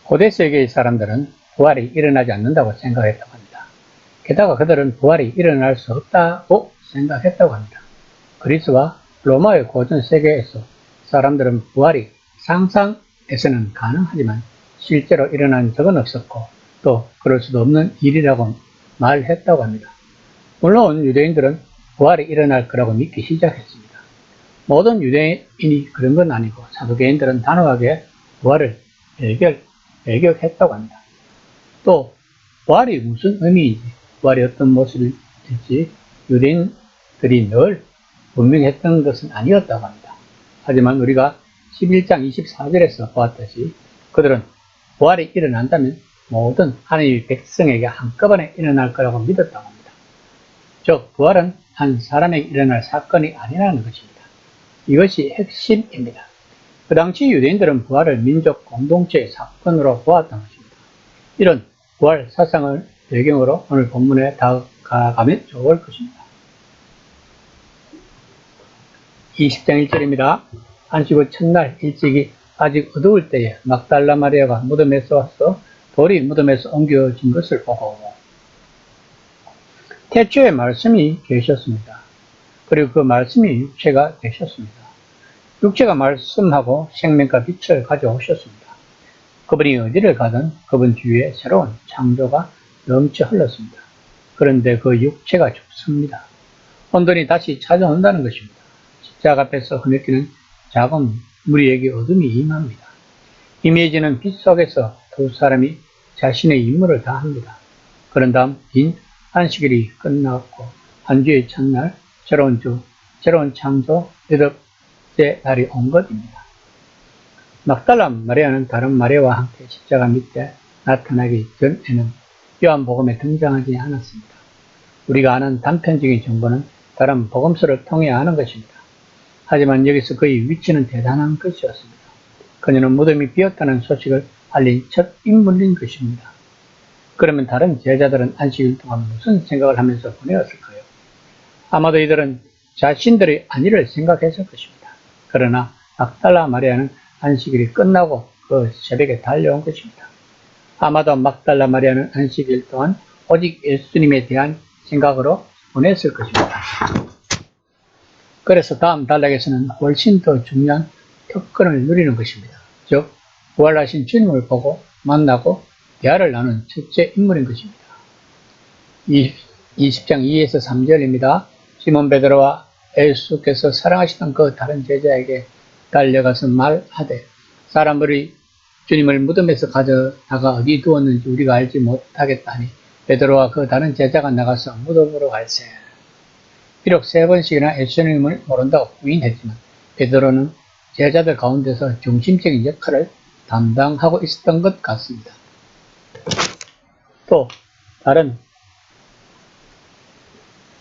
고대 세계의 사람들은 부활이 일어나지 않는다고 생각했다고 합니다. 게다가 그들은 부활이 일어날 수 없다고 생각했다고 합니다. 그리스와 로마의 고전 세계에서 사람들은 부활이 상상에서는 가능하지만 실제로 일어난 적은 없었고 또 그럴 수도 없는 일이라고 말했다고 합니다. 물론 유대인들은 부활이 일어날 거라고 믿기 시작했습니다. 모든 유대인이 그런 건 아니고 사두개인들은 단호하게 부활을 배격했다고 합니다. 또 부활이 무슨 의미인지, 부활이 어떤 모습일지 유대인들이 늘 분명했던 것은 아니었다고 합니다. 하지만 우리가 11장 24절에서 보았듯이 그들은 부활이 일어난다면 모든 하나님의 백성에게 한꺼번에 일어날 거라고 믿었다고 합니다. 즉 부활은 한 사람에게 일어날 사건이 아니라는 것입니다. 이것이 핵심입니다. 그 당시 유대인들은 부활을 민족 공동체의 사건으로 보았던 것입니다. 이런 부활 사상을 배경으로 오늘 본문에 다가가면 좋을 것입니다. 20장 1절입니다. 안식 후 첫날 일찍이 아직 어두울 때에 막달라 마리아가 무덤에서 와서 돌이 무덤에서 옮겨진 것을 보고 태초에 말씀이 계셨습니다. 그리고 그 말씀이 육체가 되셨습니다. 육체가 말씀하고 생명과 빛을 가져오셨습니다. 그분이 어디를 가든 그분 주위에 새로운 창조가 넘쳐 흘렀습니다. 그런데 그 육체가 죽습니다. 혼돈이 다시 찾아온다는 것입니다. 십자가 앞에서 흐느끼는 작은 무리에게 어둠이 임합니다. 희미해지는 빛 속에서 두 사람이 자신의 임무를 다합니다. 그런 다음 긴 안식일이 끝났고 한 주의 첫날 새로운 주, 새로운 창조, 여덟째 날이 온 것입니다. 막달라 마리아는 다른 마리아와 함께 십자가 밑에 나타나기 전에는 요한복음에 등장하지 않았습니다. 우리가 아는 단편적인 정보는 다른 복음서를 통해 아는 것입니다. 하지만 여기서 그의 위치는 대단한 것이었습니다. 그녀는 무덤이 비었다는 소식을 알린 첫 인물인 것입니다. 그러면 다른 제자들은 안식일 동안 무슨 생각을 하면서 보내었을까요? 아마도 이들은 자신들의 안위를 생각했을 것입니다. 그러나 막달라 마리아는 안식일이 끝나고 그 새벽에 달려온 것입니다. 아마도 막달라 마리아는 안식일 동안 오직 예수님에 대한 생각으로 보냈을 것입니다. 그래서 다음 단락에서는 훨씬 더 중요한 특권을 누리는 것입니다. 즉 부활하신 주님을 보고 만나고 대화를 나눈 첫째 인물인 것입니다. 20장 2에서 3절입니다. 시몬 베드로와 예수께서 사랑하시던 그 다른 제자에게 달려가서 말하되 사람들이 주님을 무덤에서 가져다가 어디 두었는지 우리가 알지 못하겠다 하니 베드로와 그 다른 제자가 나가서 무덤으로 갈세. 비록 3번씩이나 예수님을 모른다고 부인했지만 베드로는 제자들 가운데서 중심적인 역할을 담당하고 있었던 것 같습니다. 또 다른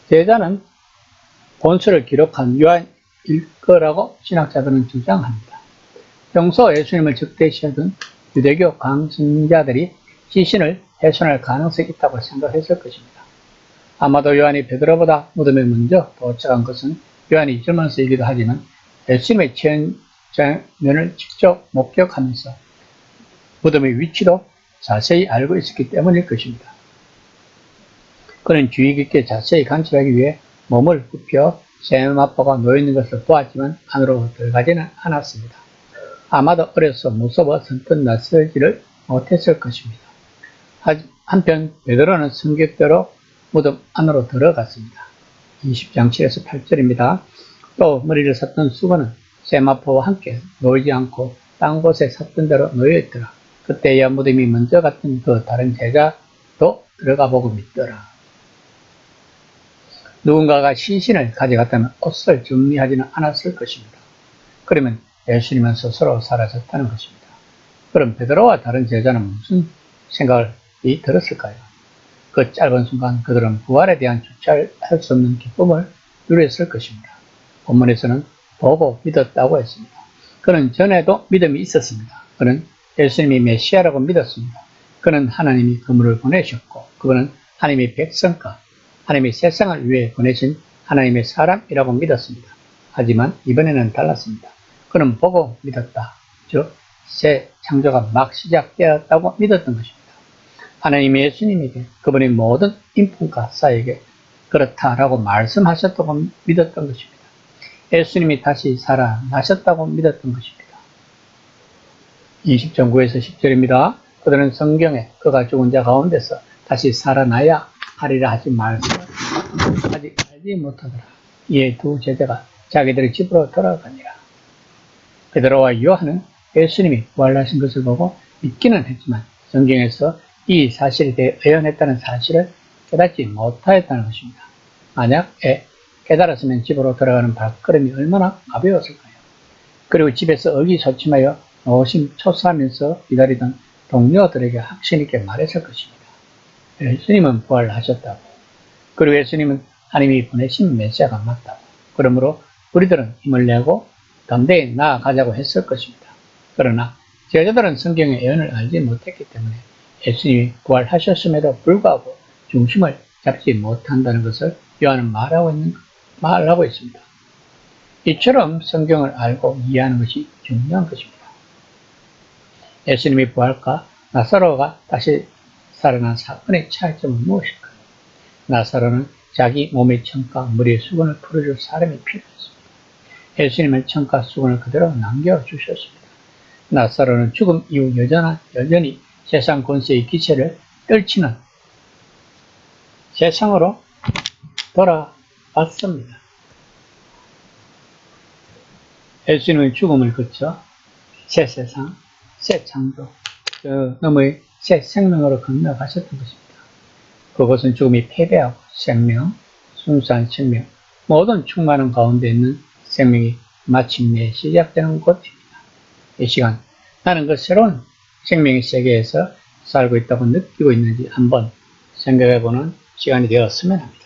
제자는 본서를 기록한 요한일 거라고 신학자들은 주장합니다. 평소 예수님을 적대시하던 유대교 강신자들이 시신을 훼손할 가능성이 있다고 생각했을 것입니다. 아마도 요한이 베드로보다 무덤에 먼저 도착한 것은 요한이 젊어서이기도 하지만 예수님의 장면을 직접 목격하면서 무덤의 위치도 자세히 알고 있었기 때문일 것입니다. 그는 주의 깊게 자세히 관찰하기 위해 몸을 굽혀 세마포가 놓여있는 것을 보았지만 안으로 들어가지는 않았습니다. 아마도 어려서 무서워 선뜻 나서지를 못했을 것입니다. 한편 베드로는 성격대로 무덤 안으로 들어갔습니다. 20장 7에서 8절입니다. 또 머리를 샀던 수건은 세마포와 함께 놓이지 않고 딴 곳에 샀던 대로 놓여있더라. 그때야 무덤이 먼저 갔던 그 다른 제자도 들어가 보고 믿더라. 누군가가 시신을 가져갔다면 옷을 정리하지는 않았을 것입니다. 그러면 예수님은 스스로 사라졌다는 것입니다. 그럼 베드로와 다른 제자는 무슨 생각이 들었을까요? 그 짧은 순간 그들은 부활에 대한 주체할 수 없는 기쁨을 누렸을 것입니다. 본문에서는 보고 믿었다고 했습니다. 그는 전에도 믿음이 있었습니다. 그는 예수님이 메시아라고 믿었습니다. 그는 하나님이 그분을 보내셨고 그분은 하나님의 백성과 하나님의 세상을 위해 보내신 하나님의 사람이라고 믿었습니다. 하지만 이번에는 달랐습니다. 그는 보고 믿었다. 즉 새 창조가 막 시작되었다고 믿었던 것입니다. 하나님이 예수님에게 그분의 모든 인품과 사에게 그렇다라고 말씀하셨다고 믿었던 것입니다. 예수님이 다시 살아나셨다고 믿었던 것입니다. 20장 9에서 10절입니다. 그들은 성경에 그가 죽은 자 가운데서 다시 살아나야 하리라 하신 말씀을 아직 알지 못하더라. 이에 두 제자가 자기들의 집으로 돌아가니라. 베드로와 요한은 예수님이 부활하신 것을 보고 믿기는 했지만 성경에서 이 사실에 대해 예언했다는 사실을 깨닫지 못하였다는 것입니다. 만약에 깨달았으면 집으로 돌아가는 발걸음이 얼마나 가벼웠을까요? 그리고 집에서 의기소침하여 노심초사하면서 기다리던 동료들에게 확신 있게 말했을 것입니다. 예수님은 부활하셨다고. 그리고 예수님은 하나님이 보내신 메시아가 맞다고. 그러므로 우리들은 힘을 내고 담대히 나아가자고 했을 것입니다. 그러나 제자들은 성경의 예언을 알지 못했기 때문에 예수님이 부활하셨음에도 불구하고 중심을 잡지 못한다는 것을 요한은 말하고 있습니다. 이처럼 성경을 알고 이해하는 것이 중요한 것입니다. 예수님의 부활과 나사로가 다시 살아난 사건의 차이점은 무엇일까요? 나사로는 자기 몸의 천과 머리의 수건을 풀어줄 사람이 필요했습니다. 예수님은 천과 수건을 그대로 남겨주셨습니다. 나사로는 죽음 이후 여전히 세상 권세의 기체를 떨치는 세상으로 돌아왔습니다. 예수님은 죽음을 거쳐 새 세상, 새 창조, 저 너머의 새 생명으로 건너가셨던 것입니다. 그것은 죽음이 패배하고 생명, 순수한 생명, 모든 충만한 가운데 있는 생명이 마침내 시작되는 곳입니다. 이 시간 나는 그 새로운 생명의 세계에서 살고 있다고 느끼고 있는지 한번 생각해보는 시간이 되었으면 합니다.